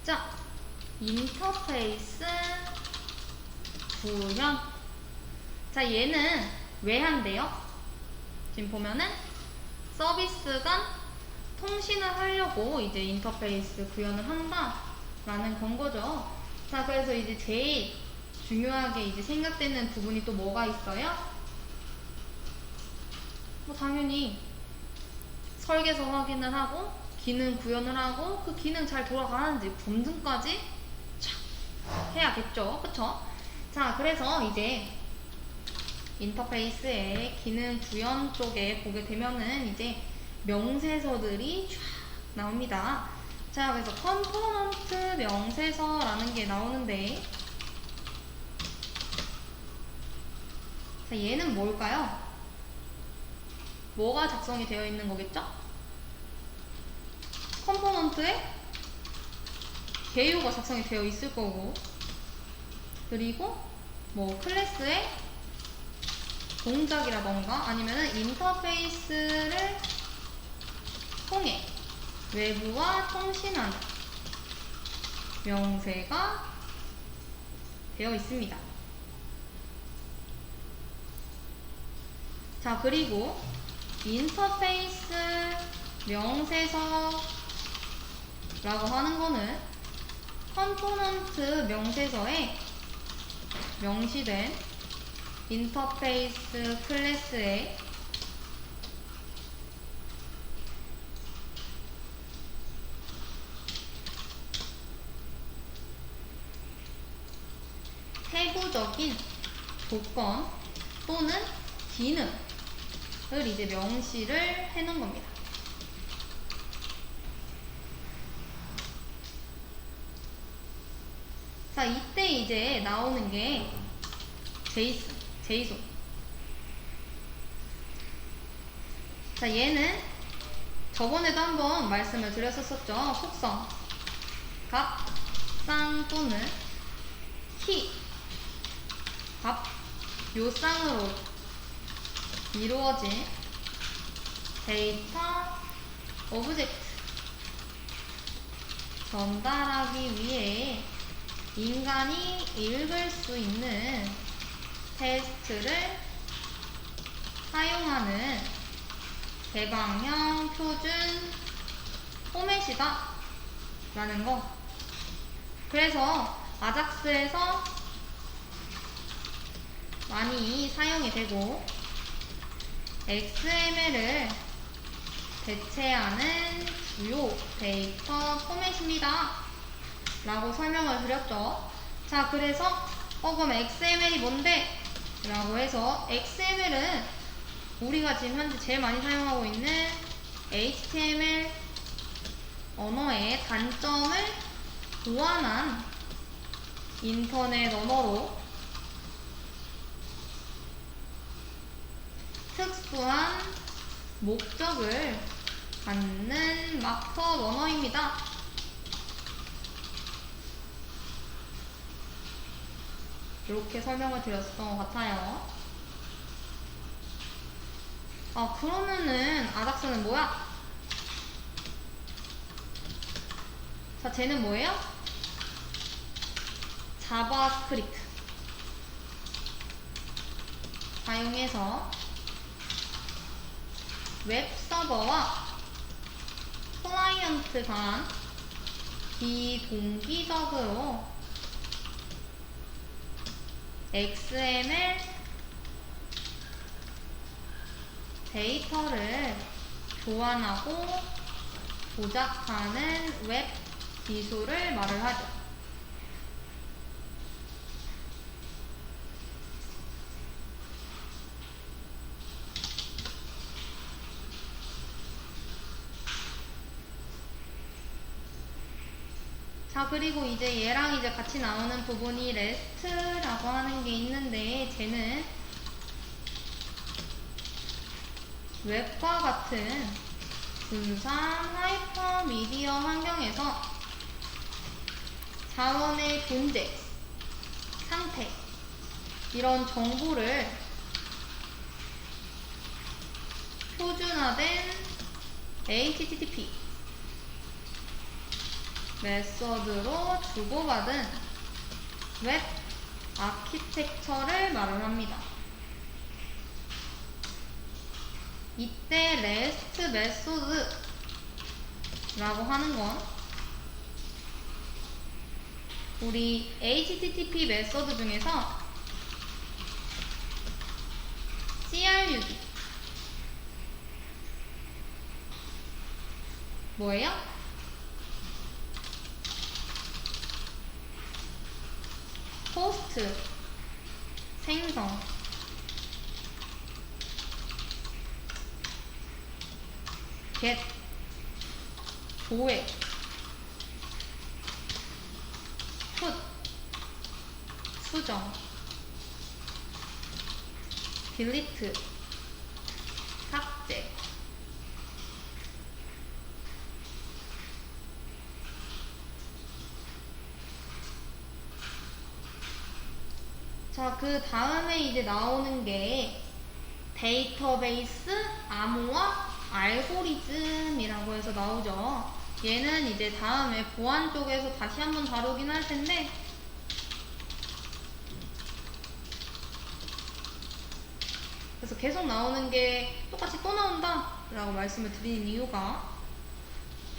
자, 인터페이스 구현. 자, 얘는 왜 한대요? 지금 보면은 서비스 간 통신을 하려고 이제 인터페이스 구현을 한다 라는 건 거죠. 자, 그래서 이제 제일 중요하게 이제 생각되는 부분이 또 뭐가 있어요? 뭐 당연히 설계서 확인을 하고 기능 구현을 하고 그 기능 잘 돌아가는지 검증까지 착 해야겠죠. 그쵸? 자, 그래서 이제 인터페이스의 기능 구현 쪽에 보게 되면은 이제 명세서들이 쫙 나옵니다. 자, 그래서 컴포넌트 명세서라는 게 나오는데, 자, 얘는 뭘까요? 뭐가 작성이 되어 있는 거겠죠? 컴포넌트에 개요가 작성이 되어 있을 거고, 그리고 뭐 클래스에 동작이라던가 아니면은 인터페이스를 통해 외부와 통신하는 명세가 되어 있습니다. 자, 그리고 인터페이스 명세서라고 하는 거는 컴포넌트 명세서에 명시된 인터페이스 클래스에 세부적인 조건 또는 기능을 이제 명시를 해 놓은 겁니다. 자, 이때 이제 나오는 게 제이손. 자, 얘는 저번에도 한번 말씀을 드렸었죠. 속성, 값, 쌍 또는 키, 값, 요 쌍으로 이루어진 데이터 오브젝트 전달하기 위해 인간이 읽을 수 있는 텍스트를 사용하는 개방형 표준 포맷이다 라는 거. 그래서 아작스에서 많이 사용이 되고 XML을 대체하는 주요 데이터 포맷입니다 라고 설명을 드렸죠. 자, 그래서 그럼 XML이 뭔데? 라고 해서 XML은 우리가 지금 현재 제일 많이 사용하고 있는 HTML 언어의 단점을 보완한 인터넷 언어로 특수한 목적을 갖는 마크업 언어입니다. 이렇게 설명을 드렸던 것 같아요. 그러면은 아작스는 뭐야? 자, 쟤는 뭐예요? 자바스크립트 사용해서 웹서버와 클라이언트 간 비동기적으로 XML 데이터를 교환하고 조작하는 웹 기술을 말을 하죠. 자, 그리고 이제 얘랑 이제 같이 나오는 부분이 REST라고 하는 게 있는데, 쟤는 웹과 같은 분산 하이퍼미디어 환경에서 자원의 존재, 상태, 이런 정보를 표준화된 HTTP 메서드로 주고받은 웹 아키텍처를 말을 합니다. 이때 REST 메소드라고 하는 건 우리 HTTP 메소드 중에서 CRUD 뭐예요? 호스트 생성 get 조회 put 수정 delete 삭제 자, 그 다음에 이제 나오는 게 데이터베이스 암호화 알고리즘이라고 해서 나오죠. 얘는 이제 다음에 보안 쪽에서 다시 한번 다루긴 할 텐데 그래서 계속 나오는 게 똑같이 또 나온다 라고 말씀을 드리는 이유가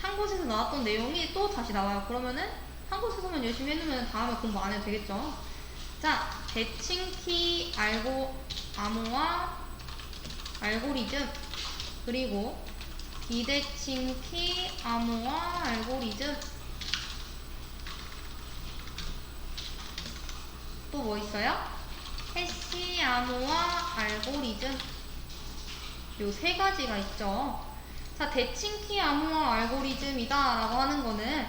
한 곳에서 나왔던 내용이 또 다시 나와요. 그러면은 한 곳에서만 열심히 해놓으면 다음에 공부 안 해도 되겠죠. 자, 대칭키 암호화 알고리즘 그리고 비대칭키 암호화 알고리즘 또 뭐 있어요? 해시 암호화 알고리즘 요 세 가지가 있죠. 자, 대칭키 암호화 알고리즘이다 라고 하는 거는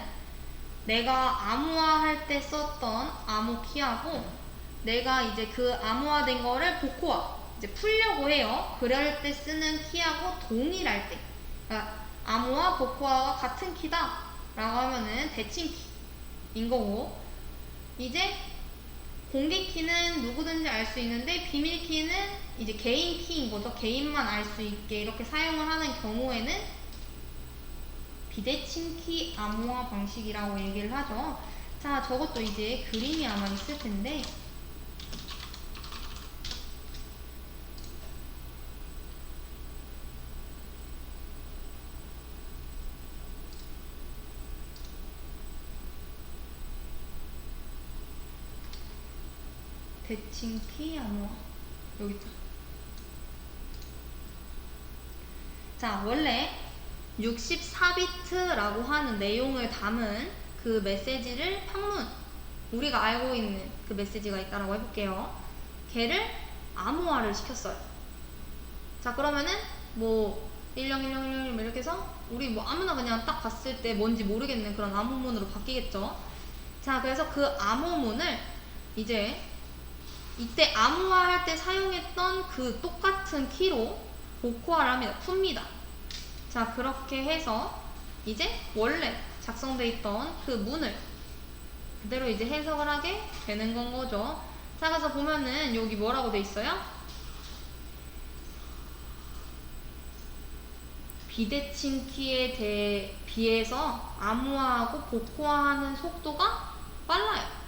내가 암호화할 때 썼던 암호키하고 내가 이제 그 암호화된 거를 복호화 이제 풀려고 해요. 그럴 때 쓰는 키하고 동일할 때 그러니까 암호화 복호화가 같은 키다 라고 하면은 대칭키인 거고 이제 공개키는 누구든지 알 수 있는데 비밀키는 이제 개인 키인 거죠. 개인만 알 수 있게 이렇게 사용을 하는 경우에는 비대칭키 암호화 방식이라고 얘기를 하죠. 자, 저것도 이제 그림이 아마 있을 텐데 대칭키 암호화 여기 있다. 자, 원래 64비트라고 하는 내용을 담은 그 메시지를 판문 우리가 알고 있는 그 메시지가 있다라고 해볼게요. 걔를 암호화를 시켰어요. 자, 그러면은 뭐 101010 이렇게 해서 우리 뭐 아무나 그냥 딱 봤을 때 뭔지 모르겠는 그런 암호문으로 바뀌겠죠. 자, 그래서 그 암호문을 이제 이때 암호화할 때 사용했던 그 똑같은 키로 복호화를 합니다. 풉니다. 자, 그렇게 해서 이제 원래 작성돼 있던 그 문을 그대로 이제 해석을 하게 되는 건 거죠. 자, 그래서 보면은 여기 뭐라고 돼 있어요? 비대칭키에 비해서 암호화하고 복호화하는 속도가 빨라요.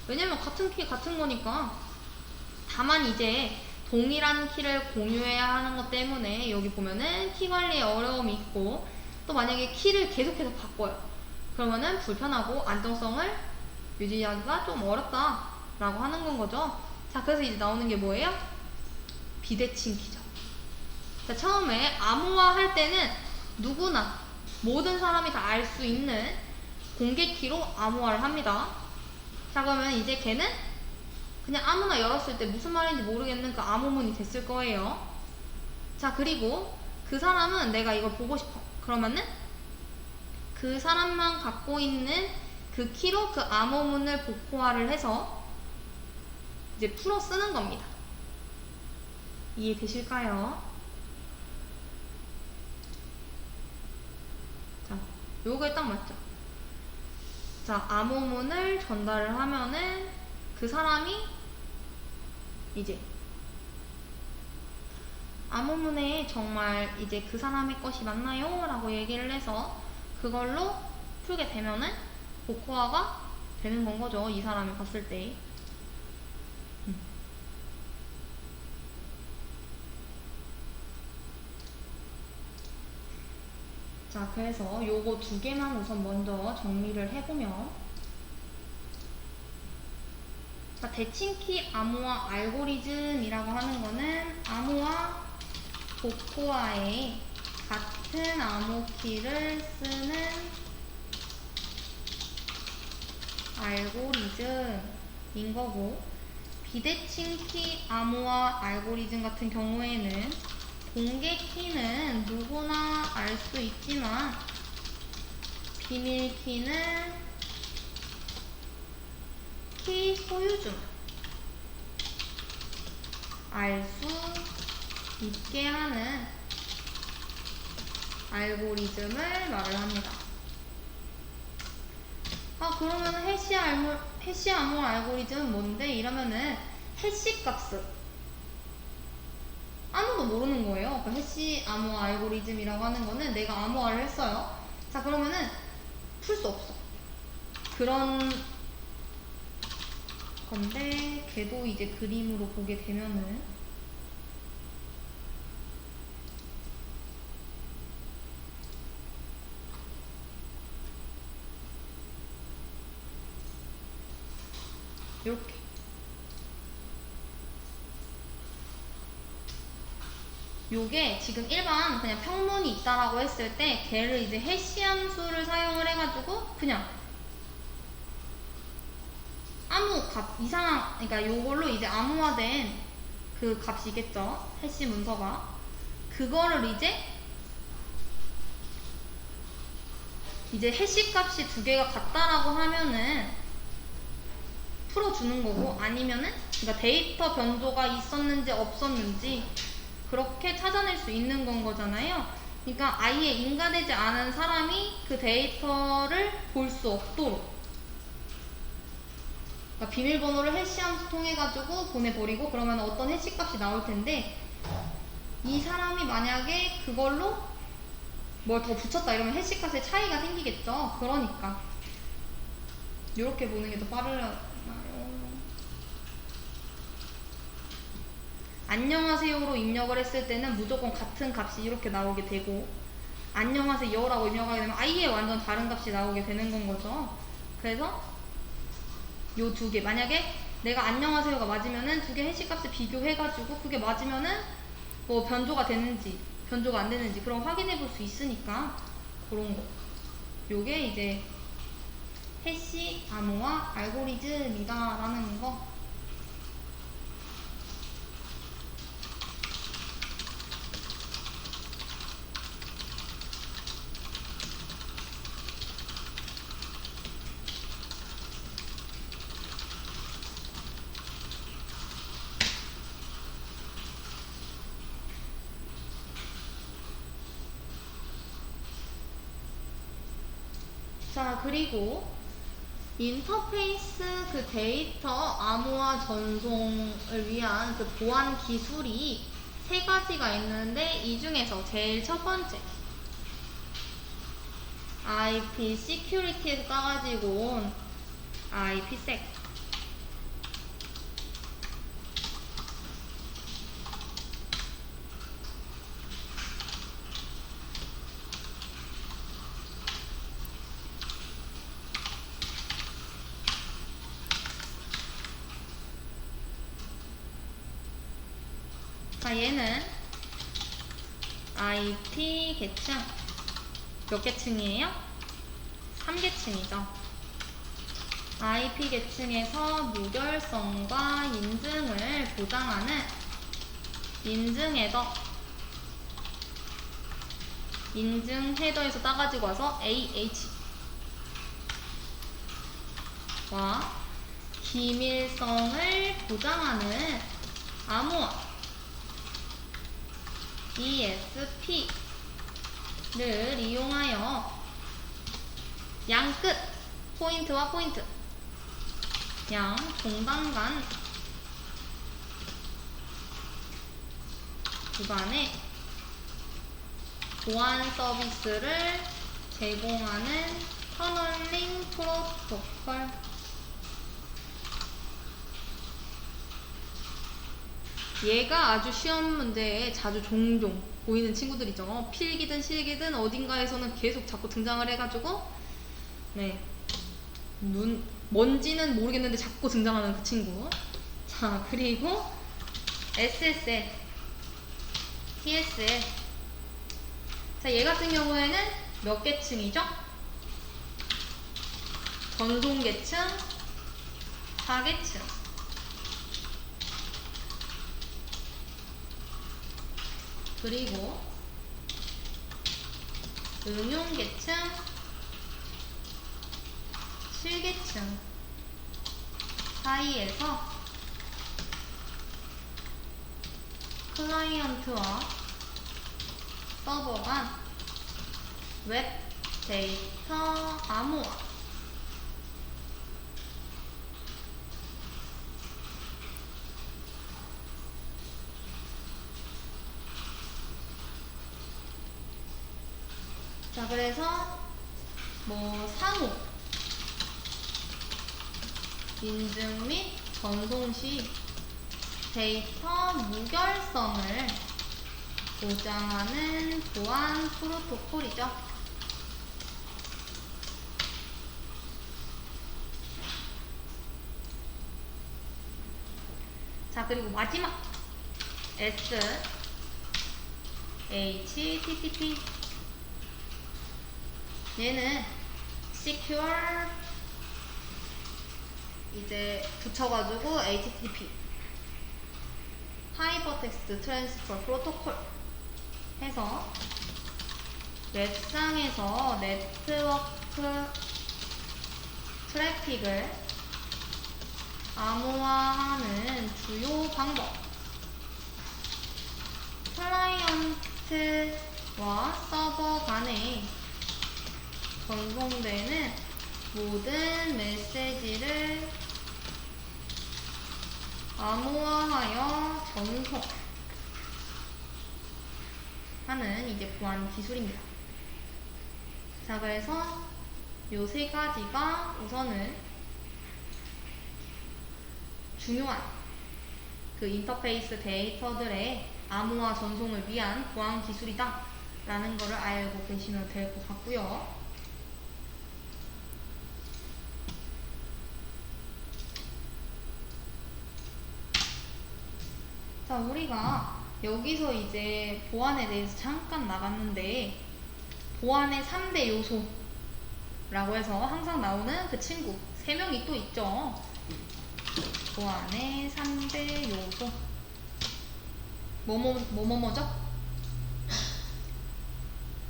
왜냐면 같은 키 같은 거니까. 다만 이제 동일한 키를 공유해야 하는 것 때문에 여기 보면은 키 관리에 어려움이 있고 또 만약에 키를 계속해서 바꿔요. 그러면은 불편하고 안정성을 유지하기가 좀 어렵다 라고 하는 건 거죠. 자, 그래서 이제 나오는 게 뭐예요? 비대칭 키죠. 자, 처음에 암호화 할 때는 누구나 모든 사람이 다 알 수 있는 공개 키로 암호화를 합니다. 자, 그러면 이제 걔는 그냥 아무나 열었을 때 무슨 말인지 모르겠는 그 암호문이 됐을 거예요. 자, 그리고 그 사람은 내가 이걸 보고 싶어. 그러면은 그 사람만 갖고 있는 그 키로 그 암호문을 복호화를 해서 이제 풀어 쓰는 겁니다. 이해되실까요? 자, 요거에 딱 맞죠? 자, 암호문을 전달을 하면은 그 사람이 이제 암호문에 정말 이제 그 사람의 것이 맞나요? 라고 얘기를 해서 그걸로 풀게 되면은 복호화가 되는 건 거죠. 이 사람이 봤을 때. 자, 그래서 요거 두 개만 우선 먼저 정리를 해보면, 자, 대칭키 암호화 알고리즘이라고 하는 거는 암호화 복호화에 같은 암호키를 쓰는 알고리즘인 거고, 비대칭키 암호화 알고리즘 같은 경우에는 공개 키는 누구나 알 수 있지만 비밀 키는 키 소유주만 알 수 있게 하는 알고리즘을 말을 합니다. 그러면 해시 암호화 알고리즘은 뭔데? 이러면은 해시 값을 아무도 모르는 거예요. 그 해시 암호화 알고리즘이라고 하는 거는 내가 암호화를 했어요. 자, 그러면은 풀 수 없어. 그런 건데, 걔도 이제 그림으로 보게 되면은 이렇게 요게 지금 일반 그냥 평문이 있다라고 했을 때 걔를 이제 해시 함수를 사용을 해가지고 그냥 아무 값 이상한, 그러니까 요걸로 이제 암호화된 그 값이겠죠. 해시 문서가 그거를 이제 해시 값이 두 개가 같다라고 하면은 풀어주는 거고, 아니면은 그러니까 데이터 변조가 있었는지 없었는지 그렇게 찾아낼 수 있는 건 거잖아요. 그러니까 아예 인가되지 않은 사람이 그 데이터를 볼 수 없도록, 그러니까 비밀번호를 해시함수 통해가지고 보내버리고 그러면 어떤 해시 값이 나올 텐데, 이 사람이 만약에 그걸로 뭘 더 붙였다 이러면 해시 값에 차이가 생기겠죠. 그러니까 이렇게 보는 게 더 빠르나요? 안녕하세요로 입력을 했을 때는 무조건 같은 값이 이렇게 나오게 되고, 안녕하세요라고 입력하게 되면 아예 완전 다른 값이 나오게 되는 건 거죠. 그래서 요 두 개, 만약에 내가 안녕하세요가 맞으면은 두 개 해시 값을 비교해가지고 그게 맞으면은 뭐 변조가 되는지 변조가 안 되는지 그럼 확인해 볼 수 있으니까, 그런 거. 요게 이제 해시 암호화 알고리즘이다라는 거. 자, 그리고 인터페이스 그 데이터 암호화 전송을 위한 그 보안 기술이 세 가지가 있는데, 이 중에서 제일 첫 번째 IP Security에서 따가지고 온 IPsec. 자, 얘는 IP 계층 몇 계층이에요? 3계층이죠. IP 계층에서 무결성과 인증을 보장하는 인증 헤더에서 따가지고 와서 AH와 기밀성을 보장하는 암호화 ESP를 이용하여 양끝 포인트와 포인트, 양 공간 간 구간에 보안 서비스를 제공하는 터널링 프로토콜. 얘가 아주 시험 문제에 자주 종종 보이는 친구들이죠. 필기든 실기든 어딘가에서는 계속 자꾸 등장을 해가지고 네, 뭔지는 모르겠는데 자꾸 등장하는 그 친구. 자, 그리고 SSL, TSL. 자, 얘 같은 경우에는 몇 계층이죠? 전송 계층 4계층. 그리고 응용 계층 7계층 사이에서 클라이언트와 서버 간 웹 데이터 암호화. 자, 그래서 뭐 상호 인증 및 전송 시 데이터 무결성을 보장하는 보안 프로토콜이죠. 자, 그리고 마지막 S HTTP. 얘는 secure 이제 붙여가지고 HTTP 하이퍼텍스트 트랜스퍼 프로토콜 해서 웹상에서 네트워크 트래픽을 암호화하는 주요 방법. 클라이언트와 서버 간에 전송되는 모든 메시지를 암호화하여 전송하는 이제 보안 기술입니다. 자, 그래서 요 세 가지가 우선은 중요한 그 인터페이스 데이터들의 암호화 전송을 위한 보안 기술이다 라는 거를 알고 계시면 될 것 같고요. 자, 우리가 여기서 이제 보안에 대해서 잠깐 나갔는데 보안의 3대 요소라고 해서 항상 나오는 그 친구 3명이 또 있죠. 보안의 3대 요소 뭐죠?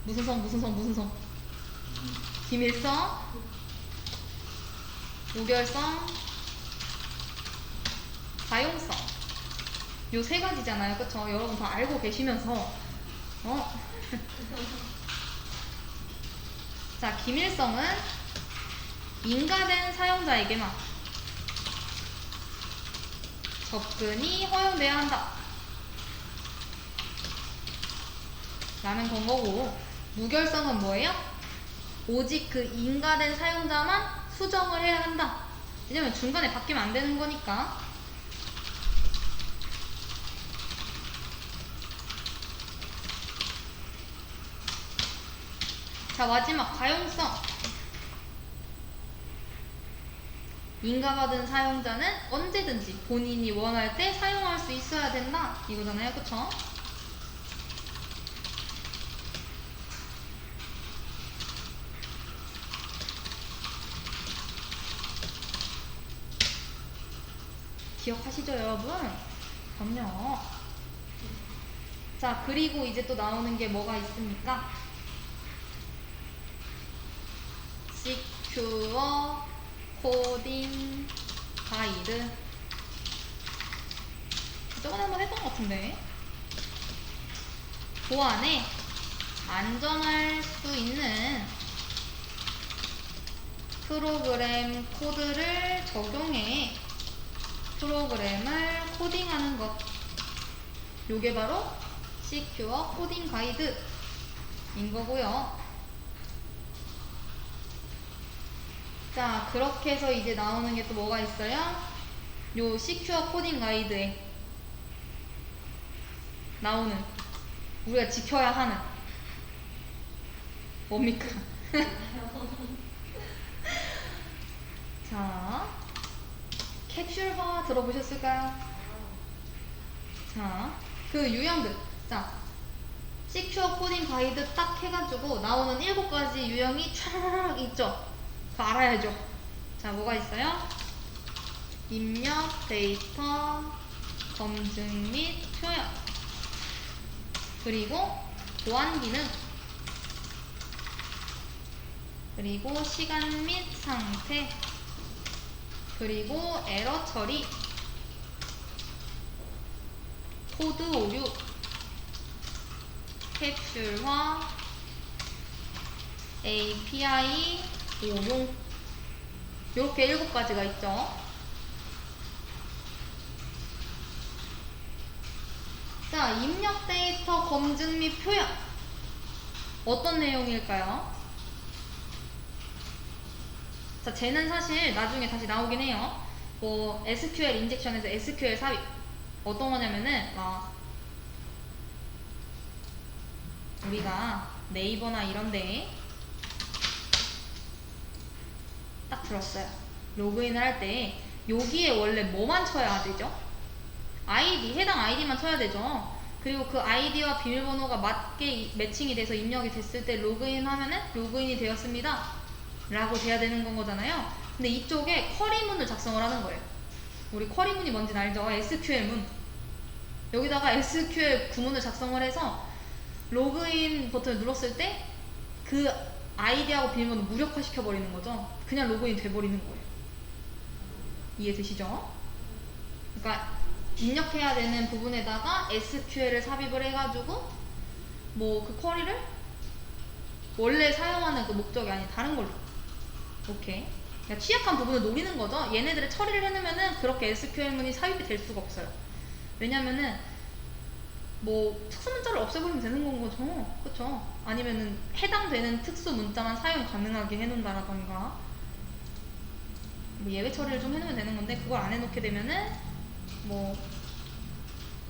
무슨 성? 기밀성, 무결성, 가용성. 요 세 가지잖아요. 그쵸? 여러분 다 알고 계시면서 자, 기밀성은 인가된 사용자에게만 접근이 허용돼야 한다 라는 건 거고, 무결성은 뭐예요? 오직 그 인가된 사용자만 수정을 해야 한다. 왜냐면 중간에 바뀌면 안 되는 거니까. 자, 마지막 가용성. 인가받은 사용자는 언제든지 본인이 원할 때 사용할 수 있어야 된다 이거잖아요. 그쵸? 기억하시죠, 여러분? 그럼요. 자, 그리고 이제 또 나오는 게 뭐가 있습니까? Secure Coding Guide. 저번에 한번 했던 것 같은데. 보안에 안전할 수 있는 프로그램 코드를 적용해 프로그램을 코딩하는 것. 요게 바로 Secure Coding Guide인 거고요. 자, 그렇게 해서 이제 나오는 게 또 뭐가 있어요? 요 시큐어 코딩 가이드에 나오는 우리가 지켜야 하는 뭡니까? 자, 캡슐화 들어보셨을까요? 자, 그 유형들. 자, 시큐어 코딩 가이드 딱 해가지고 나오는 7가지 유형이 촤르륵 있죠? 그거 알아야죠. 자, 뭐가 있어요? 입력, 데이터, 검증 및 표현, 그리고 보안 기능, 그리고 시간 및 상태, 그리고 에러 처리, 코드 오류, 캡슐화, API 오용, 이렇게 7가지가 있죠. 자, 입력 데이터 검증 및 표현. 어떤 내용일까요? 자, 쟤는 사실 나중에 다시 나오긴 해요. 뭐 SQL 인젝션에서 SQL 삽입. 어떤 거냐면은 우리가 네이버나 이런데 딱 들었어요. 로그인을 할 때 여기에 원래 뭐만 쳐야 되죠? 아이디, 해당 아이디만 쳐야 되죠. 그리고 그 아이디와 비밀번호가 맞게 매칭이 돼서 입력이 됐을 때 로그인 하면은 로그인이 되었습니다 라고 돼야 되는 거잖아요. 근데 이쪽에 쿼리문을 작성을 하는 거예요. 우리 쿼리문이 뭔지 알죠? SQL문. 여기다가 SQL 구문을 작성을 해서 로그인 버튼을 눌렀을 때 그 아이디하고 비밀번호 무력화 시켜버리는 거죠. 그냥 로그인 돼버리는 거예요. 이해되시죠? 그러니까 입력해야 되는 부분에다가 SQL을 삽입을 해가지고 뭐 그 쿼리를 원래 사용하는 그 목적이 아닌 다른 걸로 오케이. 그러니까 취약한 부분을 노리는 거죠. 얘네들을 처리를 해놓으면은 그렇게 SQL문이 삽입이 될 수가 없어요. 왜냐면은 뭐 특수 문자를 없애버리면 되는 건 거죠. 그쵸? 아니면은 해당되는 특수 문자만 사용 가능하게 해놓는다라던가 뭐 예외 처리를 좀 해놓으면 되는 건데 그걸 안 해놓게 되면은 뭐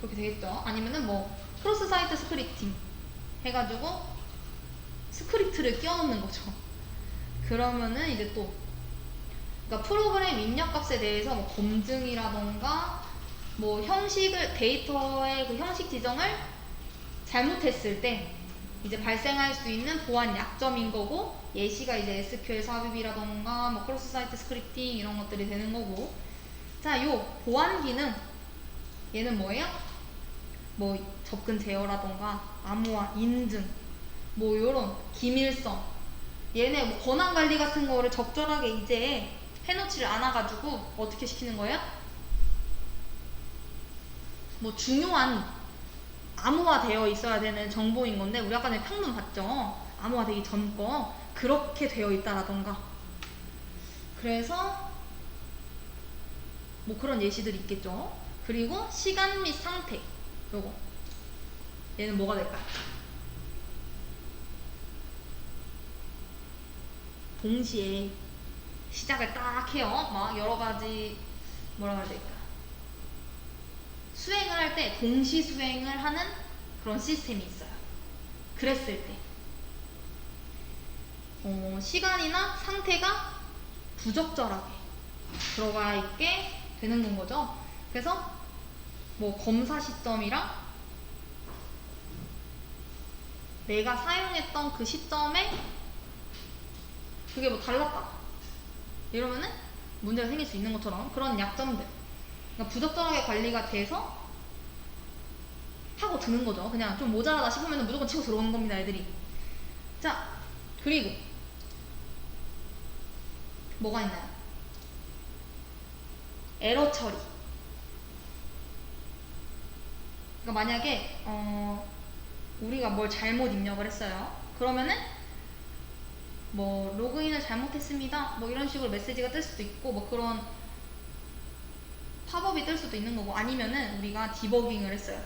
그렇게 되겠죠. 아니면은 뭐 크로스 사이트 스크립팅 해가지고 스크립트를 끼워놓는 거죠. 그러면은 이제 또 그러니까 프로그램 입력 값에 대해서 뭐 검증이라던가 뭐 형식을 데이터의 그 형식 지정을 잘못했을 때 이제 발생할 수 있는 보안 약점인 거고 예시가 이제 SQL 삽입이라던가 뭐 크로스 사이트 스크립팅 이런 것들이 되는 거고. 자, 요 보안 기능 얘는 뭐예요? 뭐 접근 제어라던가 암호화, 인증 뭐 요런 기밀성 얘네 뭐 권한 관리 같은 거를 적절하게 이제 해놓지를 않아가지고 어떻게 시키는 거예요? 뭐 중요한 암호화되어 있어야 되는 정보인 건데 우리 아까 전에 평론 봤죠? 암호화되기 전 거 그렇게 되어 있다라던가 그래서 뭐 그런 예시들이 있겠죠. 그리고 시간 및 상태 요거 얘는 뭐가 될까요? 동시에 시작을 딱 해요. 막 여러 가지 뭐라 해야 될까? 수행을 할 때 동시 수행을 하는 그런 시스템이 있어요. 그랬을 때 시간이나 상태가 부적절하게 들어가 있게 되는 건 거죠. 그래서 뭐 검사 시점이랑 내가 사용했던 그 시점에 그게 뭐 달랐다 이러면은 문제가 생길 수 있는 것처럼 그런 약점들 그러니까 부적절하게 관리가 돼서 하고 드는 거죠. 그냥 좀 모자라다 싶으면 무조건 치고 들어오는 겁니다, 애들이. 자, 그리고 뭐가 있나요? 에러 처리. 그러니까 만약에 우리가 뭘 잘못 입력을 했어요. 그러면은 뭐 로그인을 잘못했습니다. 뭐 이런 식으로 메시지가 뜰 수도 있고 뭐 그런 팝업이 뜰 수도 있는 거고 아니면은 우리가 디버깅을 했어요.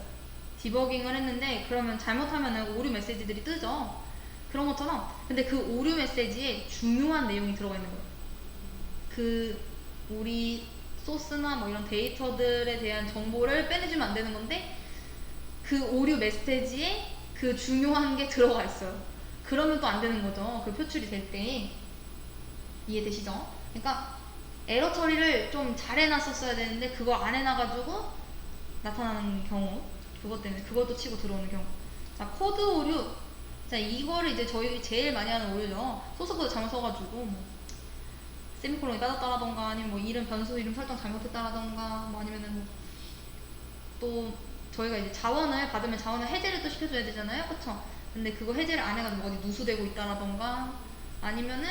디버깅을 했는데 그러면 잘못하면은 오류 메시지들이 뜨죠. 그런 것처럼 근데 그 오류 메시지에 중요한 내용이 들어가 있는 거예요. 그 우리 소스나 뭐 이런 데이터들에 대한 정보를 빼내주면 안 되는 건데 그 오류 메시지에 그 중요한 게 들어가 있어요. 그러면 또 안 되는 거죠. 그 표출이 될 때. 이해되시죠? 그러니까 에러 처리를 좀 잘 해놨었어야 되는데 그걸 안 해놔가지고 나타나는 경우, 그것 때문에 그것도 치고 들어오는 경우. 자, 코드 오류. 자, 이거를 이제 저희 제일 많이 하는 오류죠. 소스 코드 잘못 써가지고 뭐 세미콜론이 빠졌다라던가 아니면 뭐 이름 변수 이름 설정 잘못했다라던가 뭐 아니면은 뭐 또 저희가 이제 자원을 받으면 자원을 해제를 또 시켜줘야 되잖아요, 그쵸? 근데 그거 해제를 안 해가지고 어디 누수되고 있다라던가 아니면은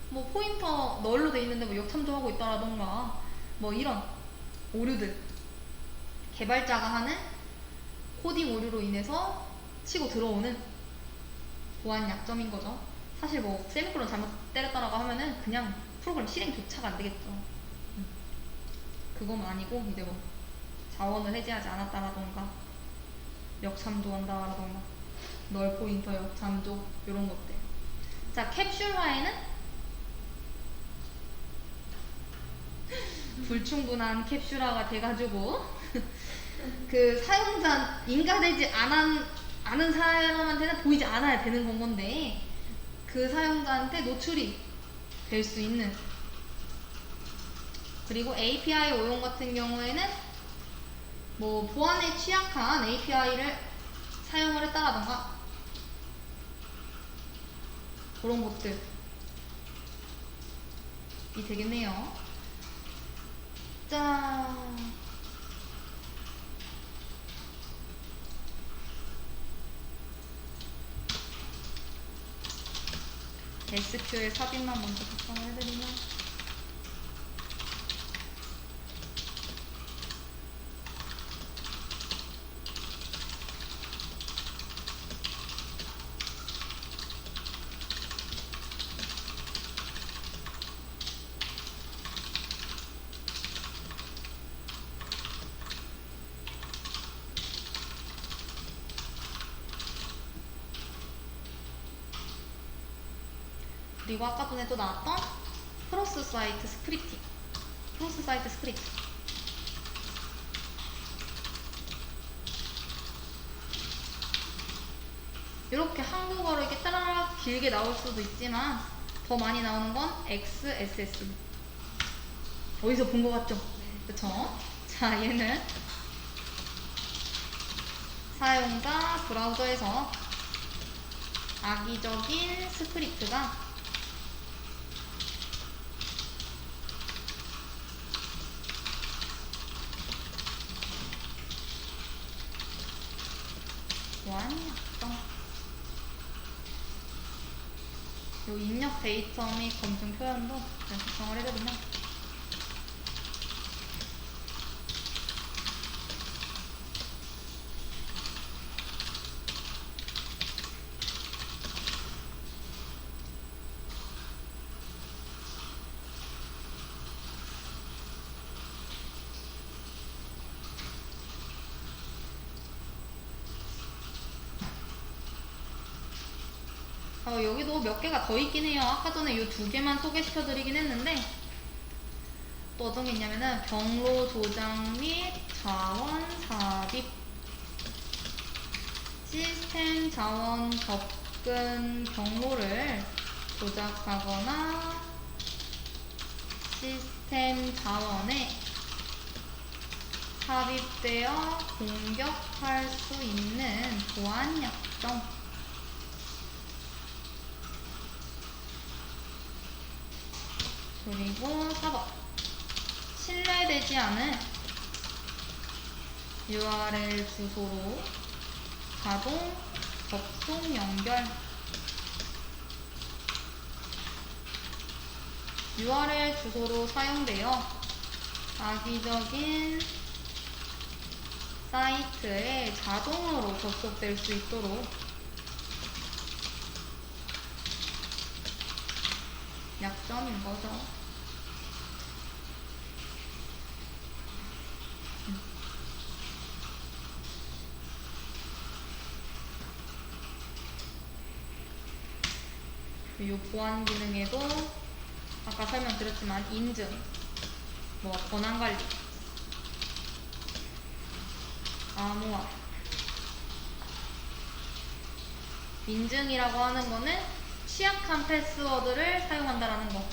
뭐 포인터 널로 돼 있는데 뭐 역참조하고 있다라던가 뭐 이런 오류들, 개발자가 하는 코딩 오류로 인해서 치고 들어오는 보안 약점인 거죠. 사실 뭐 세미콜론 잘못 때렸다라고 하면은 그냥 프로그램 실행조차가 안 되겠죠. 그건 아니고 이제 뭐 자원을 해제하지 않았다라던가 역참조한다라던가 널 포인터 역참조 이런 것들. 자, 캡슐화에는 불충분한 캡슐화가 돼가지고 그 사용자 인가되지 않은 사람한테는 보이지 않아야 되는 건 건데 그 사용자한테 노출이 될 수 있는. 그리고 API 오용 같은 경우에는 뭐 보안에 취약한 API를 사용을 했다라던가 그런 것들이 되겠네요. 자, SQL 삽입만 먼저 작성을 해드리면 그리고 아까 전에 또 나왔던 크로스 사이트 스크립팅. 크로스 사이트 스크립트. 이렇게 한국어로 이렇게 따라락 길게 나올 수도 있지만 더 많이 나오는 건 XSS. 어디서 본 것 같죠? 그쵸? 자, 얘는 사용자 브라우저에서 악의적인 스크립트가 보안약점. 요 입력 데이터 및 검증 표현도 작성을 해드리면 여기도 몇 개가 더 있긴 해요. 아까 전에 이 두 개만 소개시켜 드리긴 했는데 또 어떤 게 있냐면은 경로 조작 및 자원 삽입, 시스템 자원 접근 경로를 조작하거나 시스템 자원에 삽입되어 공격할 수 있는 보안 약점. 그리고 4번 신뢰되지 않은 URL 주소로 자동 접속 연결. URL 주소로 사용되어 악의적인 사이트에 자동으로 접속될 수 있도록 약점인 거죠. 이 보안 기능에도 아까 설명드렸지만 인증, 뭐 권한관리, 암호화. 인증이라고 하는 거는 취약한 패스워드를 사용한다라는 거.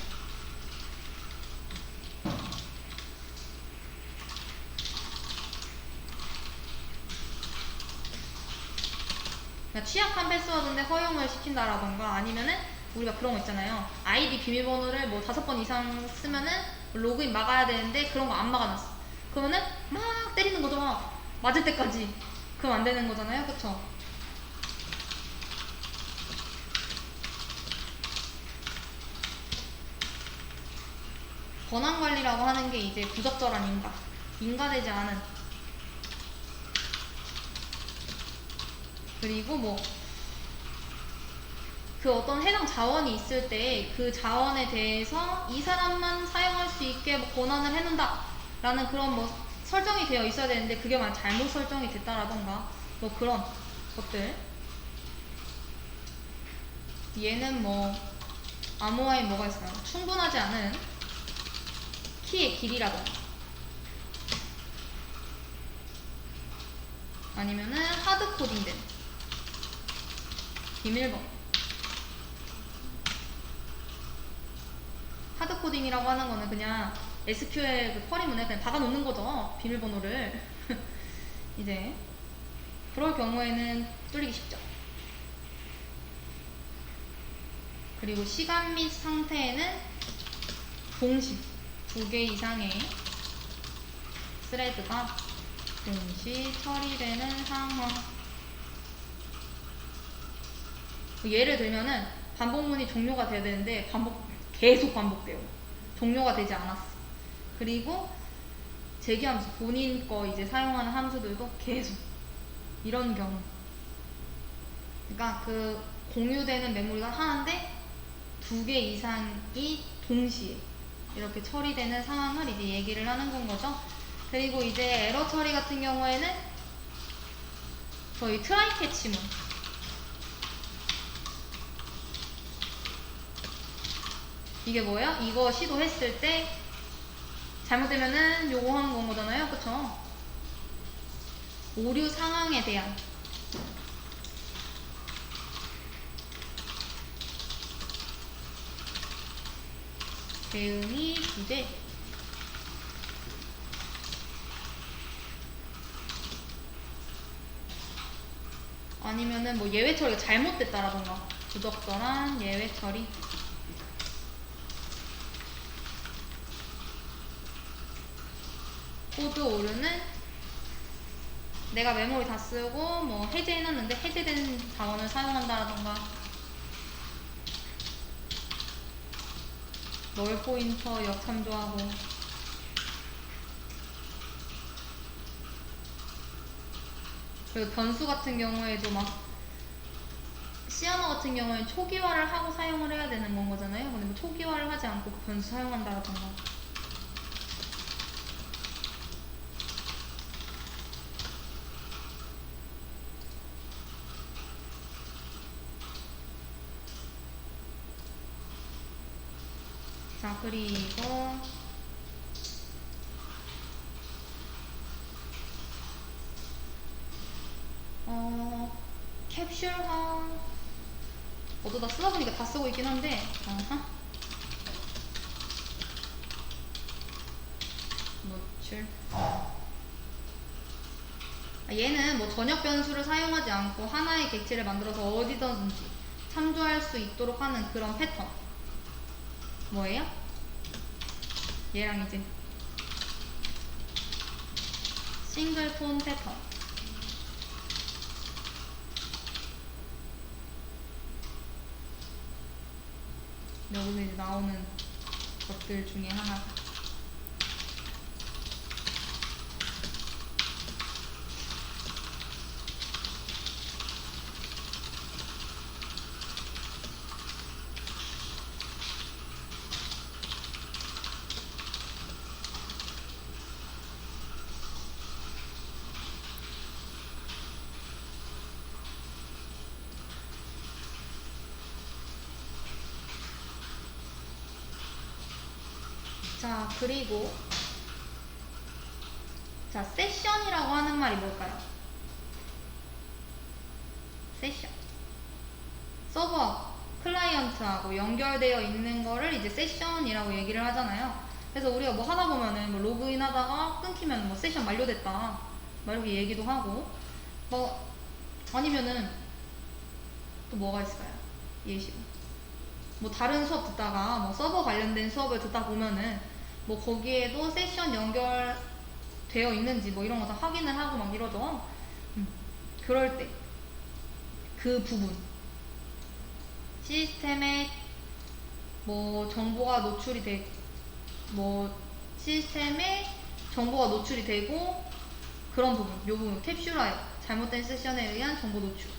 그러니까 취약한 패스워드인데 허용을 시킨다라던가, 아니면은 우리가 그런 거 있잖아요. 아이디 비밀번호를 뭐 5번 이상 쓰면은 로그인 막아야 되는데 그런 거 안 막아놨어. 그러면은 막 때리는 거죠. 맞을 때까지. 그럼 안 되는 거잖아요. 그쵸? 권한관리라고 하는 게 이제 부적절한 인가, 인가되지 않은, 그리고 뭐 그 어떤 해당 자원이 있을 때 그 자원에 대해서 이 사람만 사용할 수 있게 뭐 권한을 해놓는다 라는 그런 뭐 설정이 되어 있어야 되는데, 그게 만약 잘못 설정이 됐다라던가 뭐 그런 것들. 얘는 뭐 암호화에 뭐가 있어요? 충분하지 않은 키의 길이라던가, 아니면은 하드코딩된 비밀번호. 하드코딩이라고 하는 거는 그냥 SQL 그 쿼리문에 그냥 박아놓는 거죠. 비밀번호를. 이제 그럴 경우에는 뚫리기 쉽죠. 그리고 시간 및 상태에는 동시 2개 이상의 스레드가 동시 처리되는 상황. 예를 들면은 반복문이 종료가 돼야 되는데 계속 반복돼요. 종료가 되지 않았어. 그리고 재기함수, 본인 거 이제 사용하는 함수들도 계속 이런 경우. 그러니까 그 공유되는 메모리가 하나인데 2개 이상이 동시에 이렇게 처리되는 상황을 이제 얘기를 하는 건 거죠. 그리고 이제 에러 처리 같은 경우에는 저희 트라이 캐치문, 이게 뭐예요? 이거 시도했을 때 잘못되면은 요거 하는 건 거잖아요. 그쵸? 오류 상황에 대한 대응이 주제. 아니면은 뭐 예외 처리가 잘못됐다라던가, 부적절한 예외 처리. 코드 오류는 내가 메모리 다 쓰고 뭐 해제해놨는데 해제된 자원을 사용한다라던가, 널 포인터 역참조하고, 그리고 변수 같은 경우에도 막 시아너 같은 경우에 초기화를 하고 사용을 해야 되는 건 거잖아요. 근데 뭐 초기화를 하지 않고 그 변수 사용한다라던가. 자, 그리고 캡슐화 어쩌다 쓰다 보니까 다 쓰고 있긴 한데, 노출. 얘는 뭐 전역 변수를 사용하지 않고 하나의 객체를 만들어서 어디든지 참조할 수 있도록 하는 그런 패턴. 뭐예요? 얘랑 이제 싱글톤 패턴. 여기서 이제 나오는 것들 중에 하나가 자, 그리고 자, 세션이라고 하는 말이 뭘까요? 세션. 서버 클라이언트하고 연결되어 있는 거를 이제 세션이라고 얘기를 하잖아요. 그래서 우리가 뭐 하다 보면은 뭐 로그인 하다가 끊기면 뭐 세션 만료됐다 막 이렇게 얘기도 하고, 뭐 아니면은 또 뭐가 있을까요? 예시로 뭐 다른 수업 듣다가 뭐 서버 관련된 수업을 듣다 보면은 뭐 거기에도 세션 연결되어 있는지 뭐 이런 거 다 확인을 하고 막 이러죠. 그럴 때 그 부분, 시스템에 뭐 정보가 노출이 뭐 시스템에 정보가 노출이 되고, 그런 부분, 요 부분 캡슐화요. 잘못된 세션에 의한 정보 노출.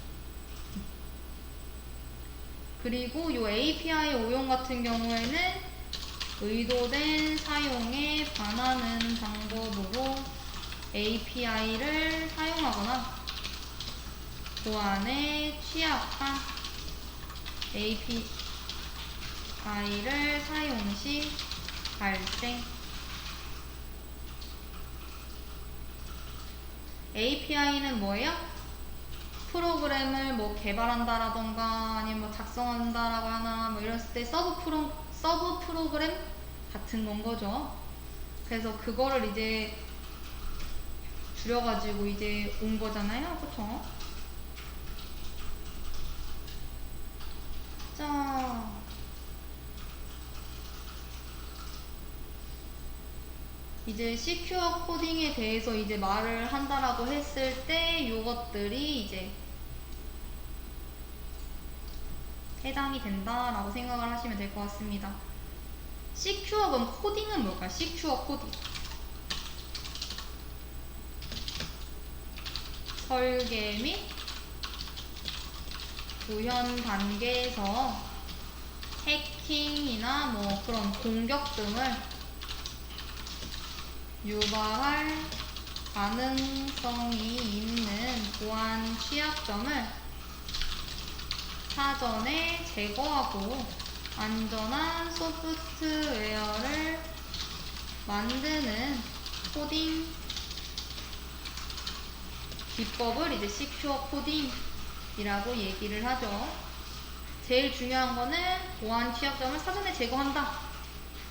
그리고 요 API 오용 같은 경우에는 의도된 사용에 반하는 방법으로 API를 사용하거나 보안에 취약한 API를 사용 시 발생. API는 뭐예요? 프로그램을 뭐 개발한다라던가 아니면 뭐 작성한다라고 하나 뭐 이랬을 때 서브 프로그램 같은 건 거죠. 그래서 그거를 이제 줄여가지고 이제 온 거잖아요. 그쵸? 자, 이제 시큐어 코딩에 대해서 이제 말을 한다라고 했을 때 요것들이 이제 해당이 된다라고 생각을 하시면 될 것 같습니다. 시큐어, 그럼 코딩은 뭘까요? 시큐어 코딩. 설계 및 구현 단계에서 해킹이나 뭐 그런 공격 등을 유발할 가능성이 있는 보안 취약점을 사전에 제거하고 안전한 소프트웨어를 만드는 코딩 기법을 이제 시큐어 코딩이라고 얘기를 하죠. 제일 중요한 거는 보안 취약점을 사전에 제거한다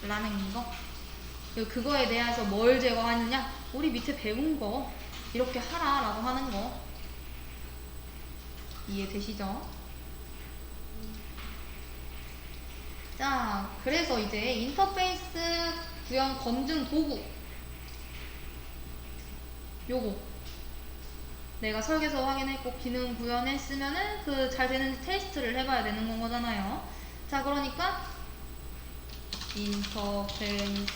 라는 거. 그거에 대해서 뭘 제거하느냐? 우리 밑에 배운 거 이렇게 하라 라고 하는 거 이해되시죠? 자, 그래서 이제 인터페이스 구현 검증 도구, 요거 내가 설계서 확인했고 기능 구현했으면은 그 잘 되는지 테스트를 해봐야 되는 거잖아요. 자, 그러니까 인터페이스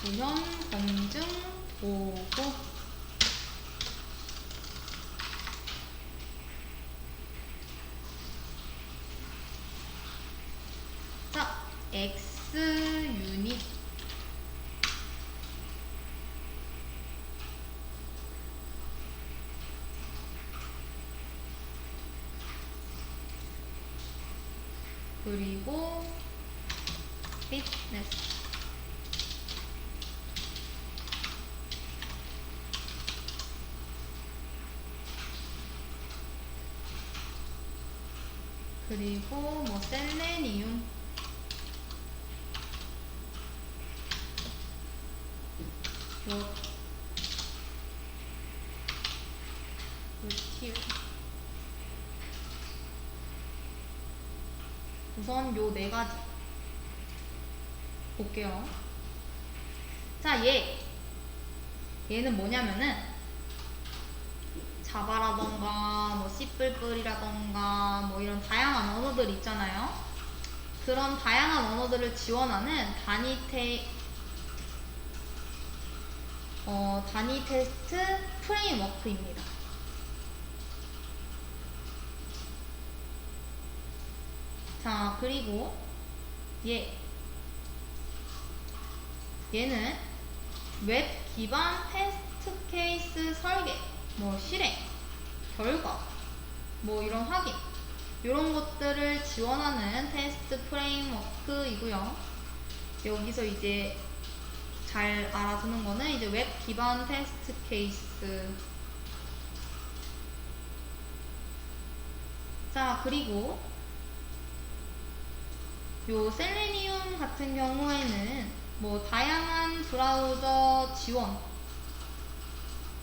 구현 검증 도구. 자, X 유닛. 그리고 피트니스. 그리고 뭐 셀레니움, 루티움. 우선 요 네 가지 볼게요. 자, 얘는 뭐냐면은 자바라던가 뭐 C++이라던가 뭐 이런 다양한 언어들 있잖아요. 그런 다양한 언어들을 지원하는 단위 테스트 프레임워크입니다. 자, 그리고 얘는 웹 기반 테스트 케이스 설계, 뭐 실행, 결과, 뭐 이런 확인, 이런 것들을 지원하는 테스트 프레임워크이고요. 여기서 이제 잘 알아두는 거는 이제 웹 기반 테스트 케이스. 자, 그리고 요 셀레니움 같은 경우에는 뭐 다양한 브라우저 지원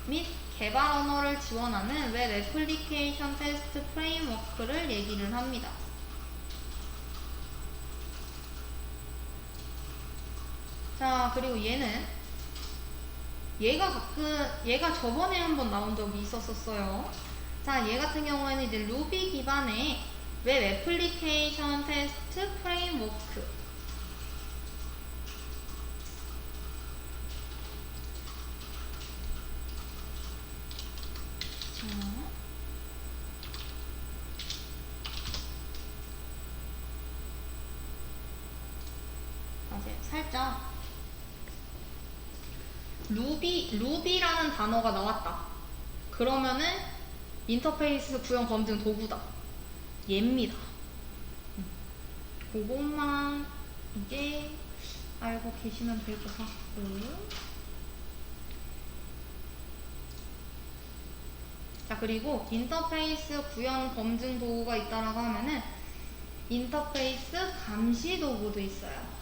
및 개발 언어를 지원하는 웹 애플리케이션 테스트 프레임워크를 얘기를 합니다. 자, 그리고 얘가 저번에 한번 나온 적이 있었어요. 자, 얘 같은 경우에는 이제 루비 기반의 웹 애플리케이션 테스트 프레임워크. 자, 이제 살짝 루비라는 단어가 나왔다. 그러면은 인터페이스 구현 검증 도구다. 얘입니다. 그것만 이제 알고 계시면 될 것 같고. 자, 그리고 인터페이스 구현 검증 도구가 있다라고 하면은 인터페이스 감시 도구도 있어요.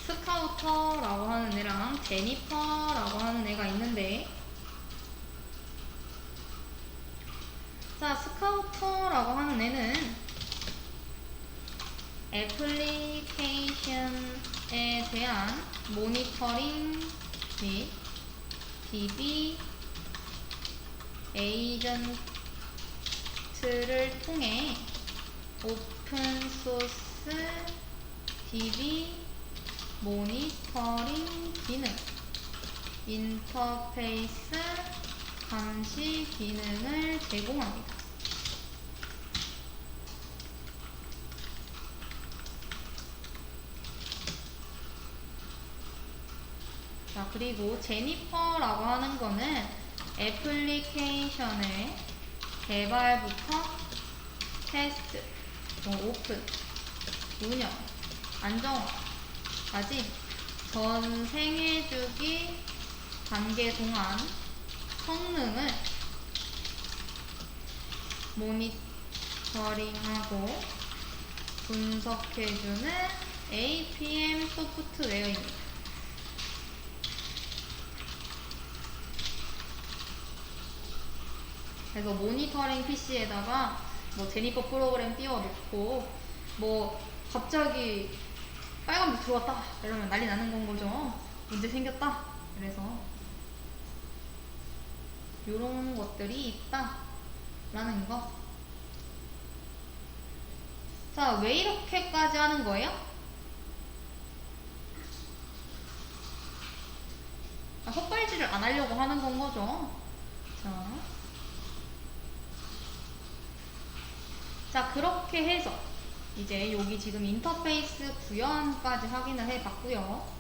스카우터라고 하는 애랑 제니퍼라고 하는 애가 있는데, 자, 스카우터라고 하는 애는 애플리케이션에 대한 모니터링 및 DB 에이전트를 통해 오픈소스 DB 모니터링 기능, 인터페이스 감시 기능을 제공합니다. 자, 그리고 제니퍼라고 하는 거는 애플리케이션의 개발부터 테스트, 오픈, 운영, 안정화까지 전 생애주기 단계 동안 성능을 모니터링하고 분석해주는 APM 소프트웨어입니다. 그래서 모니터링 PC에다가 뭐 제니퍼 프로그램 띄워놓고 뭐 갑자기 빨간불 들어왔다 이러면 난리 나는 건 거죠. 문제 생겼다. 그래서 요런 것들이 있다 라는 거. 자, 왜 이렇게까지 하는 거예요? 헛발질을 안 하려고 하는 건 거죠. 자, 그렇게 해서 이제 여기 지금 인터페이스 구현까지 확인을 해봤고요.